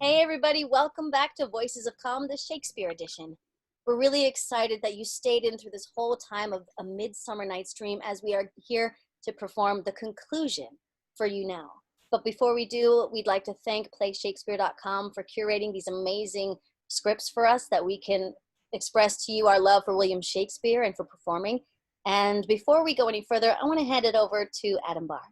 Hey everybody, welcome back to Voices of Calm, the Shakespeare edition. We're really excited that you stayed in through this whole time of A Midsummer Night's Dream as we are here to perform the conclusion for you now. But before we do, we'd like to thank PlayShakespeare.com for curating these amazing scripts for us that we can express to you our love for William Shakespeare and for performing. And before we go any further, I want to hand it over to Adam Barr.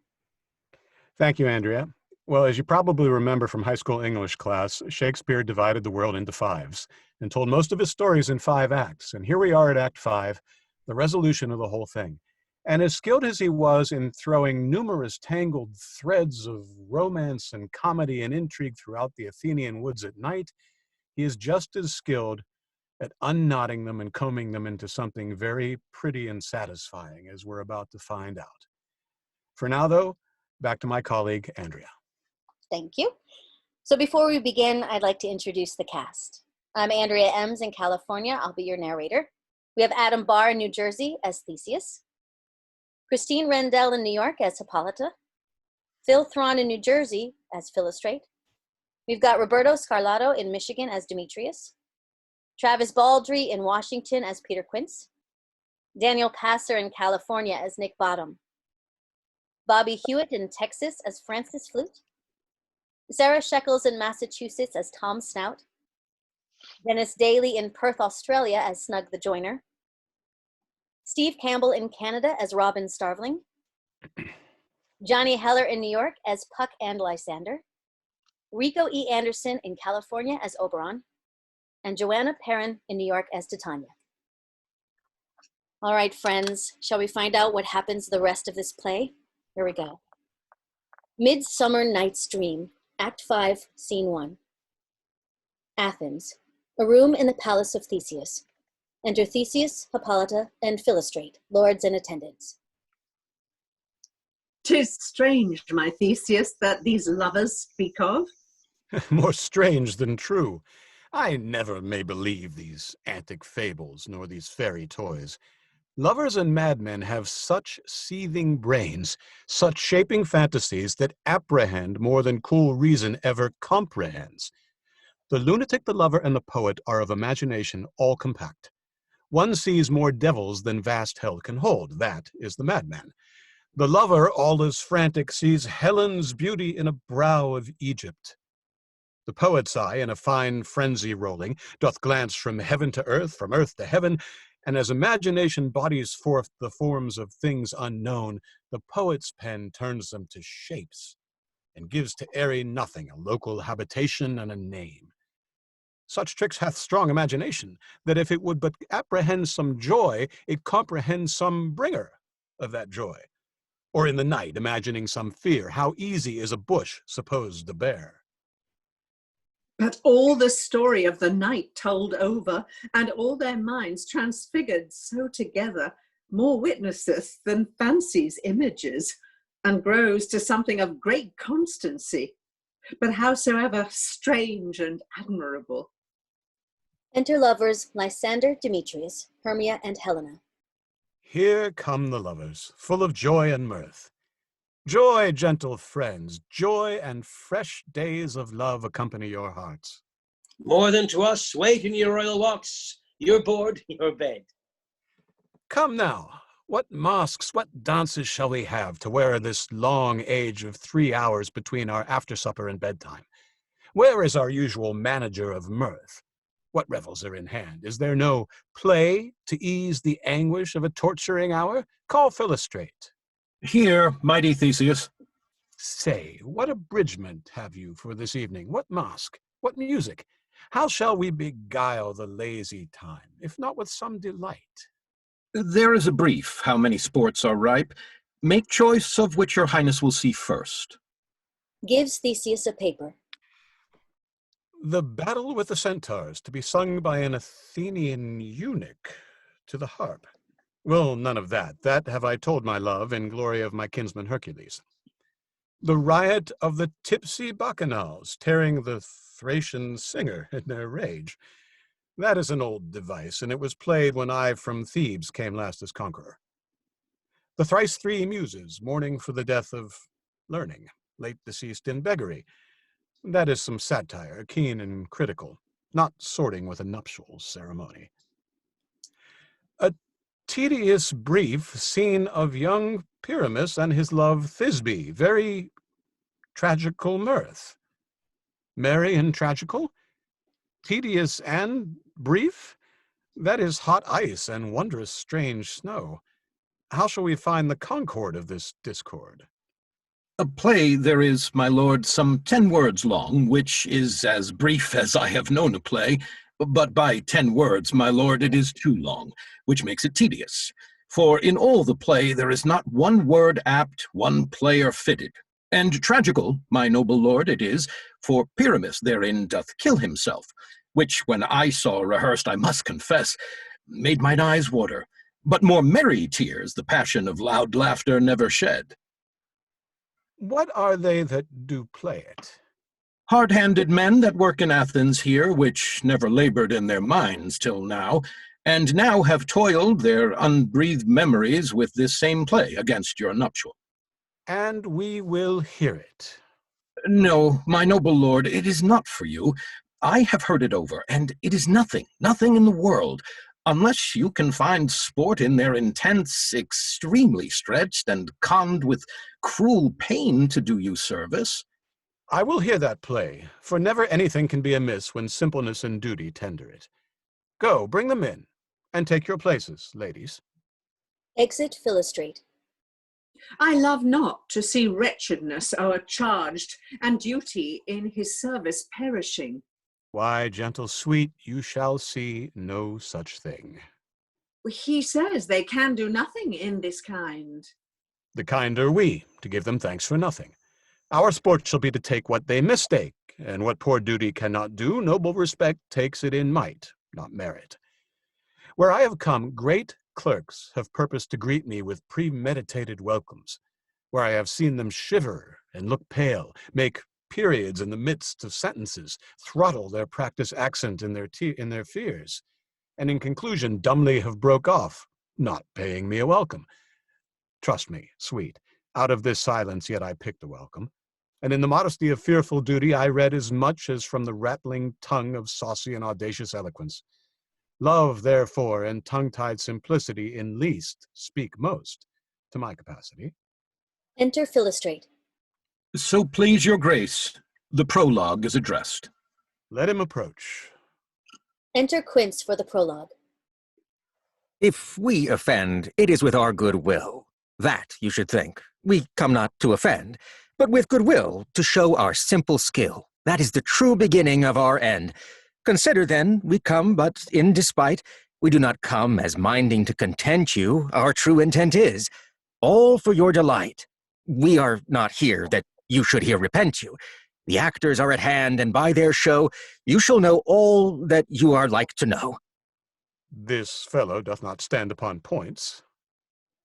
Thank you, Andrea. Well, as you probably remember from high school English class, Shakespeare divided the world into fives and told most of his stories in 5 acts. And here we are at Act 5, the resolution of the whole thing. And as skilled as he was in throwing numerous tangled threads of romance and comedy and intrigue throughout the Athenian woods at night, he is just as skilled at unknotting them and combing them into something very pretty and satisfying, as we're about to find out. For now, though, back to my colleague, Andrea. Thank you. So before we begin, I'd like to introduce the cast. I'm Andrea Emmes in California. I'll be your narrator. We have Adam Barr in New Jersey as Theseus, Christine Rendel in New York as Hippolyta, Phil Thron in New Jersey as Philostrate. We've got Roberto Scarlato in Michigan as Demetrius, Travis Baldree in Washington as Peter Quince, Daniel Passer in California as Nick Bottom, Bobby Hewitt in Texas as Francis Flute, Sara Sheckells in Massachusetts as Tom Snout, Dennis Daly in Perth, Australia as Snug the Joiner, Steve Campbell in Canada as Robin Starveling, Johnny Heller in New York as Puck and Lysander, Rico E. Anderson in California as Oberon, and Joanna Perrin in New York as Titania. All right, friends, shall we find out what happens the rest of this play? Here we go. Midsummer Night's Dream, Act 5, Scene 1. Athens, a room in the palace of Theseus. Enter Theseus, Hippolyta, and Philostrate, lords and attendants. 'Tis strange, my Theseus, that these lovers speak of. More strange than true. I never may believe these antic fables, nor these fairy toys. Lovers and madmen have such seething brains, such shaping fantasies that apprehend more than cool reason ever comprehends. The lunatic, the lover, and the poet are of imagination all compact. One sees more devils than vast hell can hold. That is the madman. The lover, all is frantic, sees Helen's beauty in a brow of Egypt. The poet's eye, in a fine frenzy rolling, doth glance from heaven to earth, from earth to heaven, and as imagination bodies forth the forms of things unknown, the poet's pen turns them to shapes, and gives to airy nothing a local habitation and a name. Such tricks hath strong imagination, that if it would but apprehend some joy, it comprehends some bringer of that joy. Or in the night, imagining some fear, how easy is a bush supposed to bear. But all the story of the night told over, and all their minds transfigured so together, more witnesseth than fancy's images, and grows to something of great constancy, but howsoever strange and admirable. Enter lovers Lysander, Demetrius, Hermia, and Helena. Here come the lovers, full of joy and mirth. Joy, gentle friends, joy and fresh days of love accompany your hearts. More than to us, wait in your royal walks, your board, your bed. Come now, what masques, what dances shall we have to wear this long age of 3 hours between our after-supper and bedtime? Where is our usual manager of mirth? What revels are in hand? Is there no play to ease the anguish of a torturing hour? Call Philostrate. Here, mighty Theseus. Say, what abridgment have you for this evening? What masque? What music? How shall we beguile the lazy time, if not with some delight? There is a brief, how many sports are ripe. Make choice of which your highness will see first. Gives Theseus a paper. The battle with the centaurs, to be sung by an Athenian eunuch to the harp. Well, none of that. That have I told my love in glory of my kinsman Hercules. The riot of the tipsy bacchanals, tearing the Thracian singer in their rage. That is an old device, and it was played when I from Thebes came last as conqueror. The thrice 3 muses, mourning for the death of learning, late deceased in beggary. That is some satire, keen and critical, not sorting with a nuptials ceremony. A tedious brief scene of young Pyramus and his love Thisbe, very tragical mirth. Merry and tragical? Tedious and brief? That is hot ice and wondrous strange snow. How shall we find the concord of this discord? A play there is, my lord, some 10 words long, which is as brief as I have known a play, but by 10 words, my lord, it is too long, which makes it tedious. For in all the play there is not one word apt, one player fitted. And tragical, my noble lord, it is, for Pyramus therein doth kill himself, which when I saw rehearsed, I must confess, made mine eyes water. But more merry tears the passion of loud laughter never shed. What are they that do play it? Hard-handed men that work in Athens here, which never labored in their minds till now, and now have toiled their unbreathed memories with this same play against your nuptial. And we will hear it. No, my noble lord, it is not for you. I have heard it over, and it is nothing, nothing in the world, unless you can find sport in their intense, extremely stretched, and conned with cruel pain to do you service. I will hear that play, for never anything can be amiss when simpleness and duty tender it. Go, bring them in, and take your places, ladies. Exit Philostrate. I love not to see wretchedness o'ercharged, and duty in his service perishing. Why, gentle sweet, you shall see no such thing. He says they can do nothing in this kind. The kind are we, to give them thanks for nothing. Our sport shall be to take what they mistake, and what poor duty cannot do, noble respect takes it in might, not merit. Where I have come, great clerks have purposed to greet me with premeditated welcomes, where I have seen them shiver and look pale, make periods in the midst of sentences, throttle their practised accent in their fears, and in conclusion dumbly have broke off, not paying me a welcome. Trust me, sweet, out of this silence yet I picked a welcome, and in the modesty of fearful duty I read as much as from the rattling tongue of saucy and audacious eloquence. Love, therefore, and tongue-tied simplicity in least speak most, to my capacity. Enter Philostrate. So please your grace, the prologue is addressed. Let him approach. Enter Quince for the prologue. If we offend, it is with our good will. That you should think. We come not to offend, but with good will to show our simple skill. That is the true beginning of our end. Consider then, we come but in despite. We do not come as minding to content you. Our true intent is all for your delight. We are not here that you should here repent you. The actors are at hand, and by their show you shall know all that you are like to know. This fellow doth not stand upon points.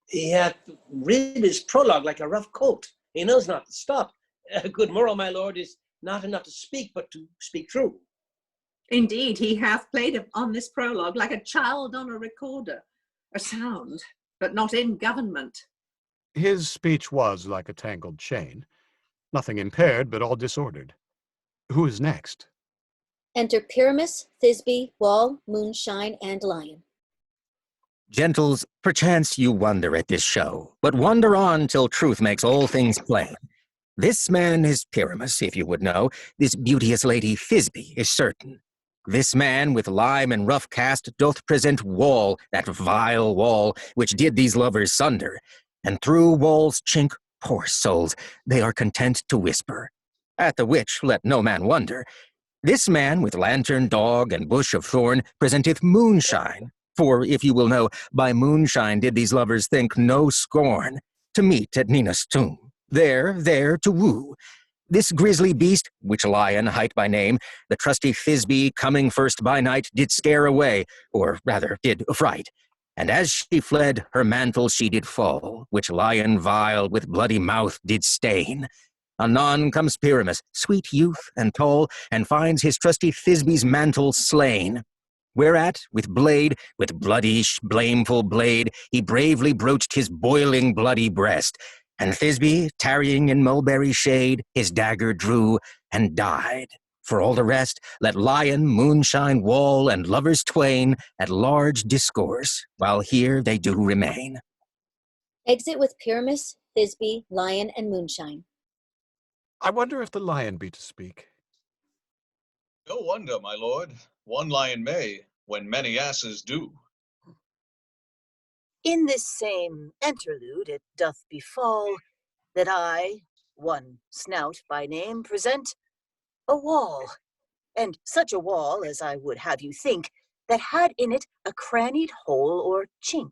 He hath rid his prologue like a rough coat. He knows not to stop. A good moral, my lord, is not enough to speak, but to speak true. Indeed, he hath played on this prologue like a child on a recorder, a sound, but not in government. His speech was like a tangled chain, nothing impaired, but all disordered. Who is next? Enter Pyramus, Thisbe, Wall, Moonshine, and Lion. Gentles, perchance you wonder at this show, but wonder on till truth makes all things plain. This man is Pyramus, if you would know. This beauteous lady Thisbe is certain. This man with lime and rough cast doth present Wall, that vile Wall, which did these lovers sunder. And through Wall's chink, poor souls, they are content to whisper. At the which let no man wonder. This man with lantern, dog, and bush of thorn presenteth Moonshine. For, if you will know, by moonshine did these lovers think no scorn, to meet at Nina's tomb, there to woo. This grisly beast, which Lion hight by name, the trusty Thisbe, coming first by night, did scare away, or rather did affright. And as she fled, her mantle she did fall, which Lion vile with bloody mouth did stain. Anon comes Pyramus, sweet youth and tall, and finds his trusty Thisbe's mantle slain. Whereat, with bloody, blameful blade, he bravely broached his boiling bloody breast, And Thisbe, tarrying in mulberry shade, his dagger drew and died. For all the rest, let lion, moonshine, wall, and lovers twain at large discourse, while here they do remain. Exit with Pyramus, Thisbe, Lion, and Moonshine. I wonder if the lion be to speak. No wonder, my lord. One lion may, when many asses do. In this same interlude it doth befall that I, one Snout by name, present a wall, and such a wall as I would have you think, that had in it a crannied hole or chink,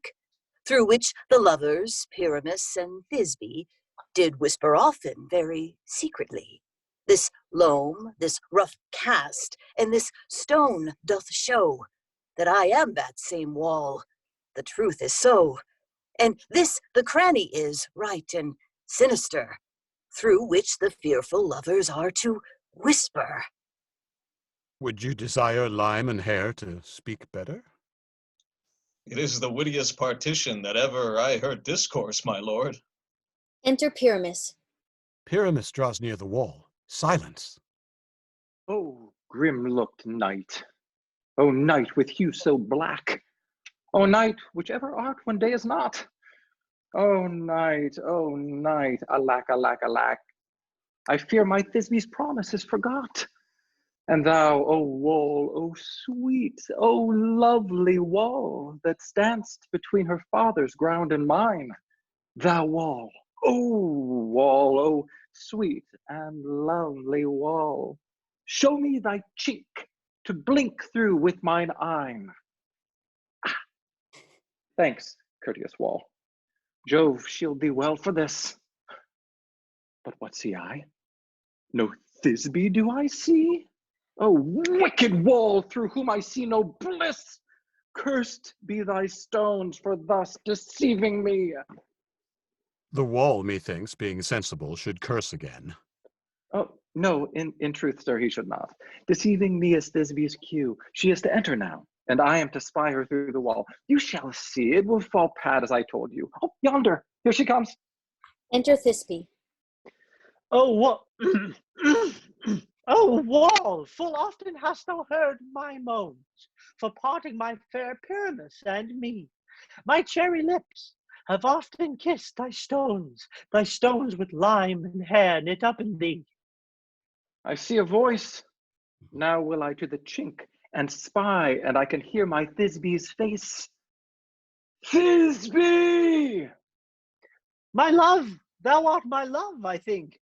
through which the lovers, Pyramus and Thisbe, did whisper often very secretly. This loam, this rough cast, and this stone doth show that I am that same wall. The truth is so. And this the cranny is, right and sinister, through which the fearful lovers are to whisper. Would you desire Lime and Hair to speak better? It is the wittiest partition that ever I heard discourse, my lord. Enter Pyramus. Pyramus draws near the wall. Silence. O grim-looked night! O night with hue so black! O night, whichever art one day is not! O night, alack, alack, alack! I fear my Thisbe's promise is forgot. And thou, O wall, O sweet, O lovely wall, that stand'st between her father's ground and mine, thou wall, O sweet and lovely wall, show me thy chink to blink through with mine eyne. Ah, thanks, courteous wall. Jove shield thee well for this. But what see I? No Thisbe do I see? O wicked wall, through whom I see no bliss! Cursed be thy stones for thus deceiving me. The wall, methinks, being sensible, should curse again. Oh, no, in truth, sir, he should not. Deceiving me is Thisbe's cue. She is to enter now, and I am to spy her through the wall. You shall see, it will fall pat as I told you. Oh, yonder, here she comes. Enter Thisbe. Oh, what? O wall, full often hast thou heard my moans, for parting my fair Pyramus and me. My cherry lips have often kissed thy stones with lime and hair knit up in thee. I see a voice. Now will I to the chink and spy, and I can hear my Thisbe's face. Thisbe! My love, thou art my love, I think.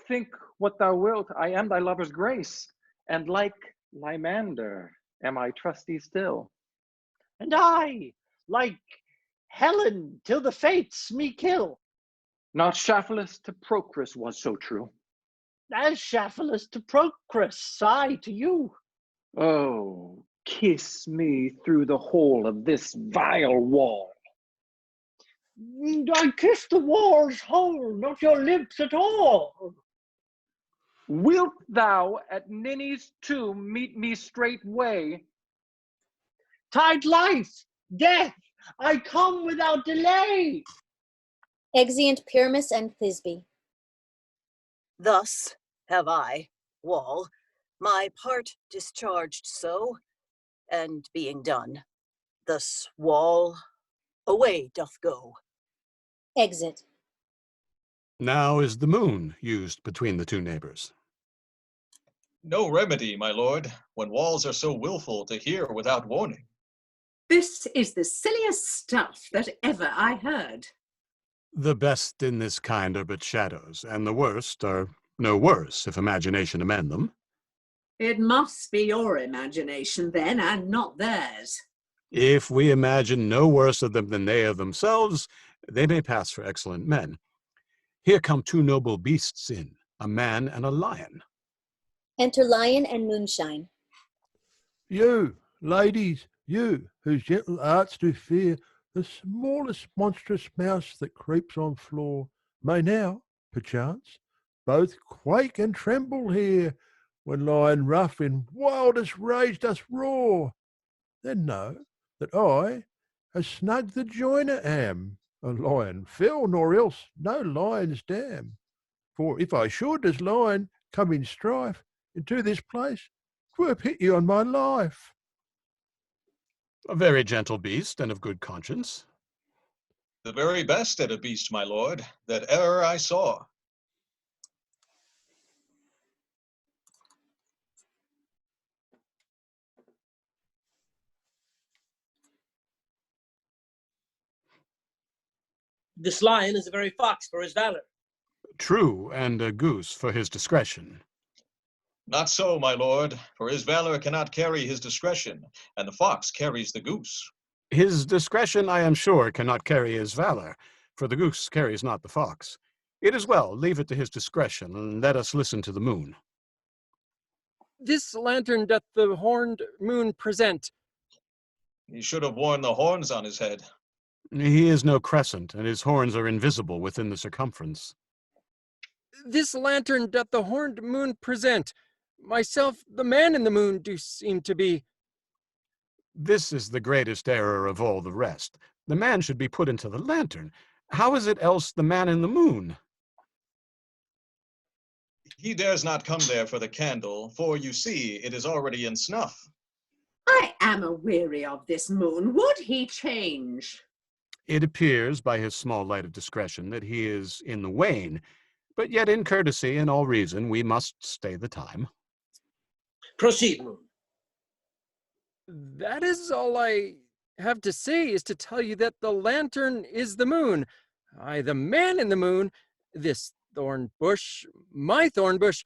Think what thou wilt, I am thy lover's grace, and like Lysander am I trusty still. And I, like Helen, till the fates me kill. Not Shafalus to Procris was so true. As Shafalus to Procris, I to you. Oh, kiss me through the hole of this vile wall. I kiss the wall's hole, not your lips at all. Wilt thou at Ninny's tomb meet me straightway? Tide life, death, I come without delay. Exeunt Pyramus and Thisbe. Thus have I, wall, my part discharged so, and being done, thus wall away doth go. Exit. Now is the moon used between the two neighbors. No remedy, my lord, when walls are so willful to hear without warning. This is the silliest stuff that ever I heard. The best in this kind are but shadows, and the worst are no worse, if imagination amend them. It must be your imagination then, and not theirs. If we imagine no worse of them than they of themselves, they may pass for excellent men. Here come two noble beasts in, a man and a lion. Enter Lion and Moonshine. You, ladies, you, whose gentle arts do fear the smallest monstrous mouse that creeps on floor, may now, perchance, both quake and tremble here, when lion rough in wildest rage doth roar. Then know that I, a Snug the joiner am, A lion fell, nor else no lion's dam. For if I should, as lion, come in strife into this place, 'twere pity on my life. A very gentle beast and of good conscience. The very best at a beast, my lord, that e'er I saw. This lion is a very fox for his valor. True, and a goose for his discretion. Not so, my lord, for his valor cannot carry his discretion, and the fox carries the goose. His discretion, I am sure, cannot carry his valor, for the goose carries not the fox. It is well, leave it to his discretion, and let us listen to the moon. This lantern doth the horned moon present. He should have worn the horns on his head. He is no crescent, and his horns are invisible within the circumference. This lantern doth the horned moon present. Myself, the man in the moon, do seem to be. This is the greatest error of all the rest. The man should be put into the lantern. How is it else the man in the moon? He dares not come there for the candle, for you see, it is already in snuff. I am aweary of this moon. Would he change? It appears by his small light of discretion that he is in the wane, but yet in courtesy and all reason we must stay the time. Proceed, moon. That is all I have to say, is to tell you that the lantern is the moon. I, the man in the moon, this thorn bush, my thorn bush,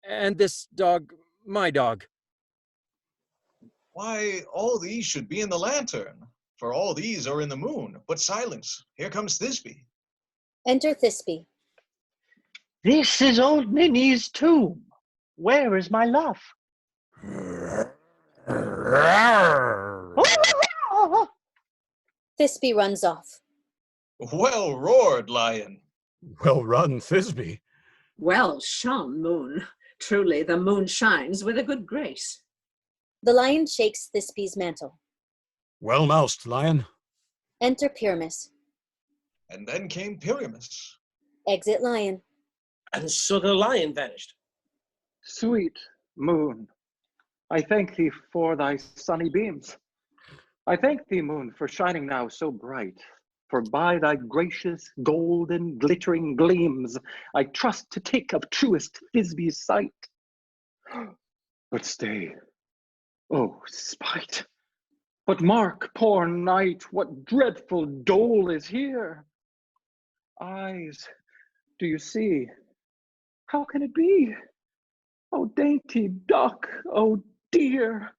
and this dog, my dog. Why, all these should be in the lantern, for all these are in the moon. But silence, here comes Thisbe. Enter Thisbe. This is old Ninny's tomb. Where is my love? Thisbe runs off. Well roared, lion. Well run, Thisbe. Well shone, moon. Truly, the moon shines with a good grace. The lion shakes Thisbe's mantle. Well moused, lion. Enter Pyramus. And then came Pyramus. Exit lion. And so the lion vanished. Sweet moon, I thank thee for thy sunny beams. I thank thee, moon, for shining now so bright. For by thy gracious golden glittering gleams, I trust to take of truest Thisbe's sight. But stay, oh spite! But mark, poor knight, what dreadful dole is here. Eyes, do you see? How can it be? Oh dainty duck, oh dear,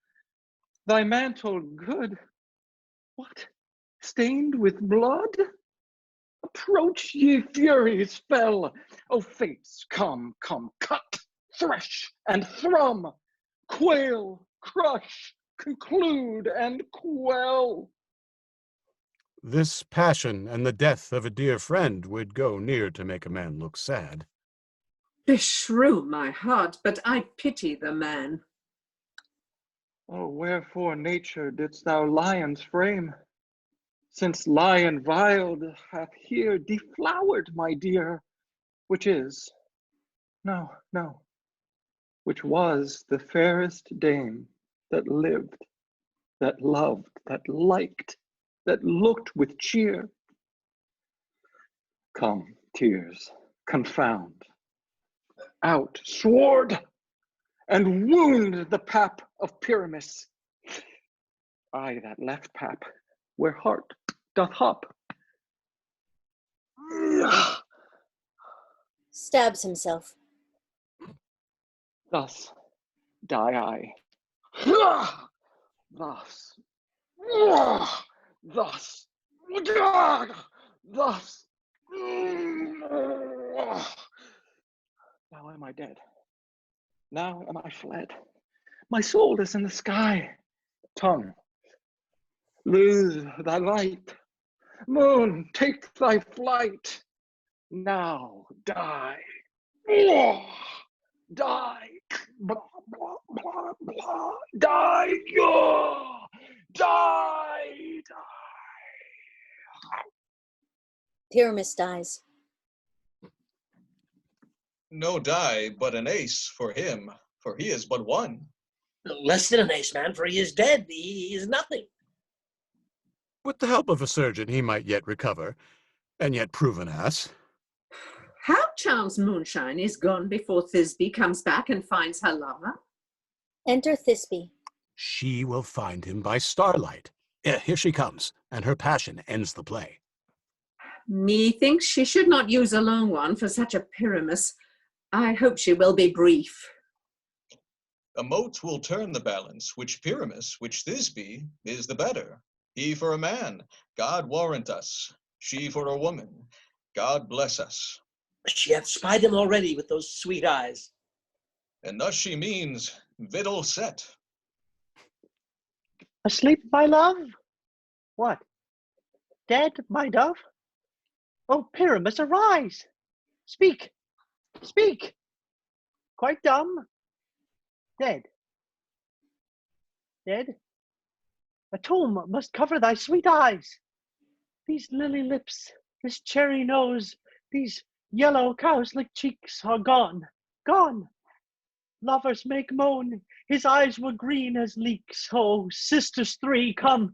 thy mantle good. What, stained with blood? Approach, ye furies fell. O fates, come, come, cut, thresh, and thrum, quail, crush, conclude, and quell. This passion and the death of a dear friend would go near to make a man look sad. Beshrew my heart, but I pity the man. Oh, wherefore, nature, didst thou lions frame? Since lion viled hath here deflowered, my dear, which is, no, no, which was the fairest dame that lived, that loved, that liked, that looked with cheer. Come, tears, confound, out, sword, and wound the pap of Pyramus. Ay, that left pap, where heart doth hop. Stabs himself. Thus die I. Thus. Thus. Thus. Now am I dead. Now am I fled. My soul is in the sky. Tongue, lose thy light. Moon, take thy flight. Now die. Die. Blah, blah, blah, blah. Die. Die. Die. Pyramus dies. No die, but an ace for him, for he is but one. Less than an ace, man, for he is dead. He is nothing. With the help of a surgeon, he might yet recover, and yet prove an ass. How chance Moonshine is gone before Thisbe comes back and finds her lover? Enter Thisbe. She will find him by starlight. Here she comes, and her passion ends the play. Methinks she should not use a long one for such a Pyramus. I hope she will be brief. A mote will turn the balance, which Pyramus, which Thisbe, is the better. He for a man, God warrant us. She for a woman, God bless us. She hath spied him already with those sweet eyes. And thus she means victual set. Asleep, my love? What? Dead, my dove? Oh, Pyramus, arise! Speak! Speak! Quite dumb? Dead? Dead? A tomb must cover thy sweet eyes. These lily lips, this cherry nose, these yellow cowslip cheeks are gone, gone. Lovers make moan, his eyes were green as leeks. Oh, sisters three, come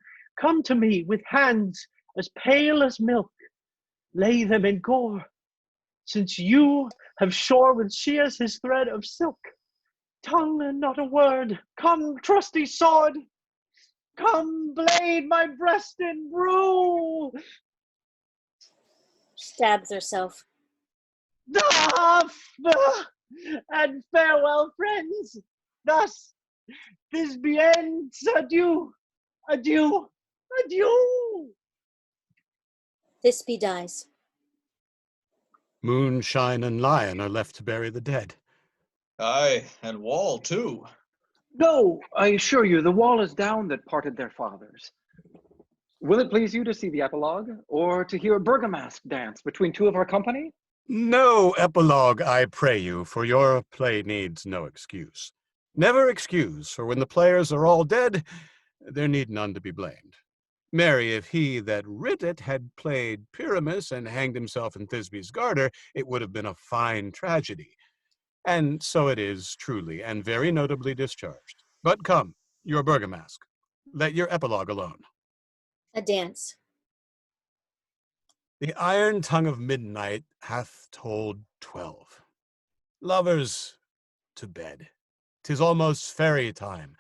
to me with hands as pale as milk. Lay them in gore, since you have shore with shears his thread of silk. Tongue and not a word, come trusty sword, come blade my breast in rue. Stabs herself. And farewell, friends. Thus, Thisbe ends. Adieu, adieu, adieu. Thisbe dies. Moonshine and Lion are left to bury the dead. Aye, and Wall too. No, I assure you, the wall is down that parted their fathers. Will it please you to see the epilogue, or to hear a burgomask dance between two of our company? No epilogue, I pray you, for your play needs no excuse. Never excuse, for when the players are all dead, there need none to be blamed. Marry, if he that writ it had played Pyramus and hanged himself in Thisbe's garter, it would have been a fine tragedy. And so it is, truly, and very notably discharged. But come, your burgomask. Let your epilogue alone. A dance. The iron tongue of midnight hath told 12. Lovers, to bed. 'Tis almost fairy time.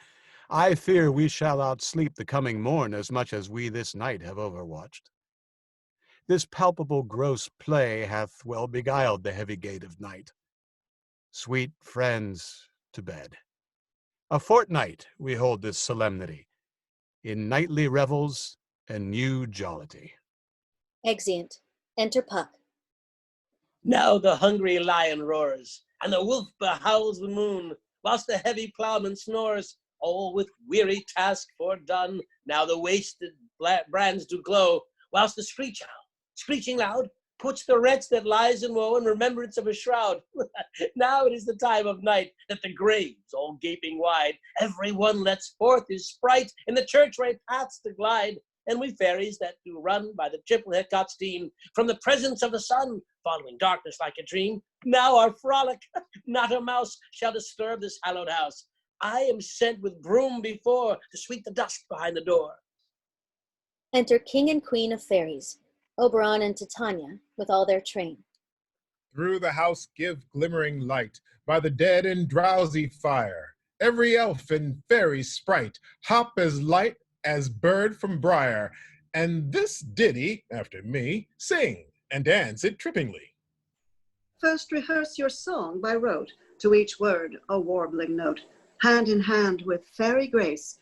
I fear we shall outsleep the coming morn as much as we this night have overwatched. This palpable gross play hath well beguiled the heavy gait of night. Sweet friends, to bed. A fortnight we hold this solemnity, in nightly revels and new jollity. Exeunt. Enter Puck. Now the hungry lion roars, and the wolf behowls the moon, whilst the heavy ploughman snores, all with weary task foredone. Now the wasted brands do glow, whilst the screech owl, screeching loud, puts the wretch that lies in woe in remembrance of a shroud. Now it is the time of night, that the graves, all gaping wide, every one lets forth his sprite in the church-way paths to glide. And we fairies that do run by the triple hiccup steam from the presence of the sun, following darkness like a dream, now our frolic, not a mouse shall disturb this hallowed house. I am sent with broom before to sweep the dust behind the door. Enter King and Queen of Fairies, Oberon and Titania, with all their train. Through the house give glimmering light, by the dead and drowsy fire. Every elf and fairy sprite hop as light as bird from briar, and this ditty, after me, sing and dance it trippingly. First rehearse your song by rote, to each word a warbling note. Hand in hand with fairy grace,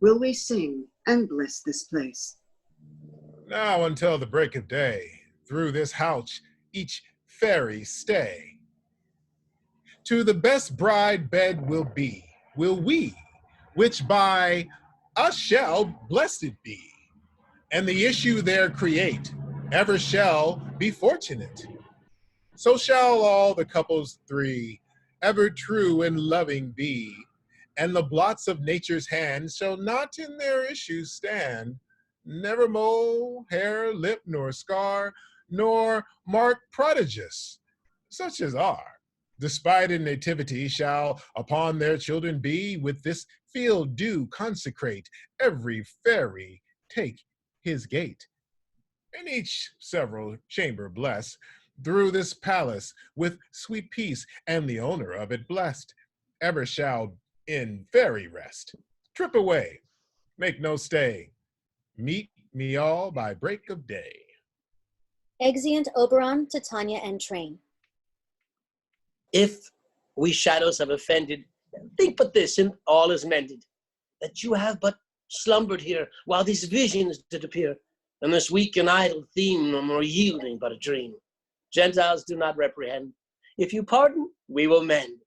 will we sing and bless this place. Now until the break of day, through this house each fairy stay. To the best bride bed will we, which by us shall blessed be, and the issue there create ever shall be fortunate. So shall all the couples three ever true and loving be, and the blots of nature's hand shall not in their issue stand, never mole, hair, lip, nor scar, nor mark prodigious, such as are. Despite in nativity shall upon their children be, with this field do consecrate, every fairy take his gate, and each several chamber bless, through this palace with sweet peace, and the owner of it blessed, ever shall in fairy rest. Trip away, make no stay, meet me all by break of day. Exeunt Oberon, Titania, and Train. If we shadows have offended, think but this, and all is mended, that you have but slumbered here, while these visions did appear, and this weak and idle theme no more yielding but a dream. Gentiles, do not reprehend. If you pardon, we will mend.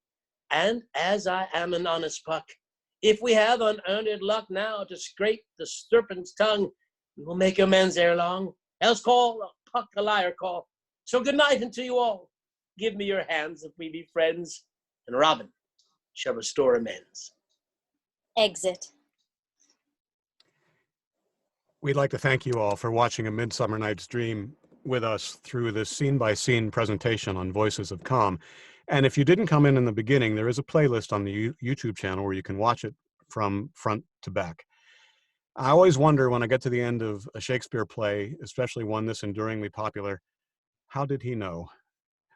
And as I am an honest puck, if we have unearned luck now to scrape the serpent's tongue, we will make amends ere long. Else call a puck a liar call. So good night unto you all. Give me your hands if we be friends, and Robin shall restore amends. Exit. We'd like to thank you all for watching A Midsummer Night's Dream with us through this scene-by-scene presentation on Voices of Calm. And if you didn't come in the beginning, there is a playlist on the YouTube channel where you can watch it from front to back. I always wonder when I get to the end of a Shakespeare play, especially one this enduringly popular, how did he know?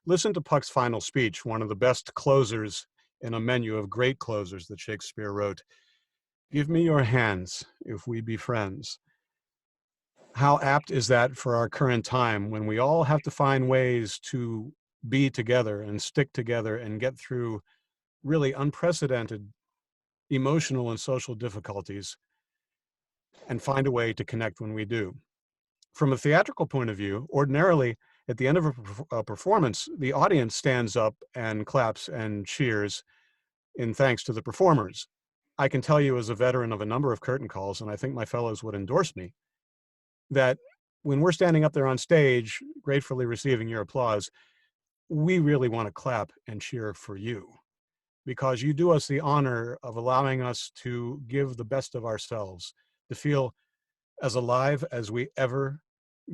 Listen to Puck's final speech, one of the best closers in a menu of great closers that Shakespeare wrote. Give me your hands if we be friends. How apt is that for our current time when we all have to find ways to be together and stick together and get through really unprecedented emotional and social difficulties and find a way to connect when we do. From a theatrical point of view, ordinarily, at the end of a performance, the audience stands up and claps and cheers in thanks to the performers. I can tell you as a veteran of a number of curtain calls, and I think my fellows would endorse me, that when we're standing up there on stage, gratefully receiving your applause, we really want to clap and cheer for you, because you do us the honor of allowing us to give the best of ourselves, to feel as alive as we ever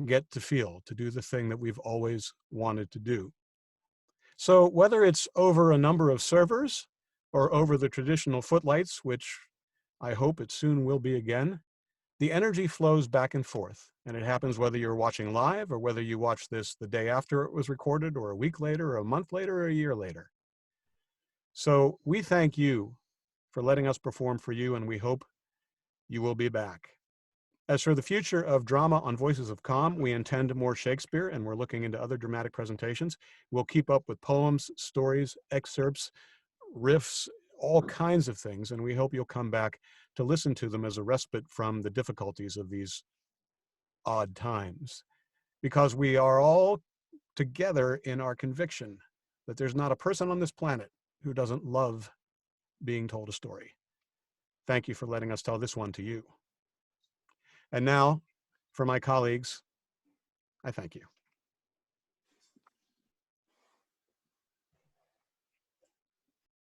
get to feel, to do the thing that we've always wanted to do. So whether it's over a number of servers or over the traditional footlights, which I hope it soon will be again, the energy flows back and forth, and it happens whether you're watching live or whether you watch this the day after it was recorded, or a week later, or a month later, or a year later. So we thank you for letting us perform for you, and we hope you will be back. As for the future of drama on Voices of Calm, we intend more Shakespeare, and we're looking into other dramatic presentations. We'll keep up with poems, stories, excerpts, riffs, all kinds of things, and we hope you'll come back to listen to them as a respite from the difficulties of these odd times, because we are all together in our conviction that there's not a person on this planet who doesn't love being told a story. Thank you for letting us tell this one to you. And now, for my colleagues, I thank you.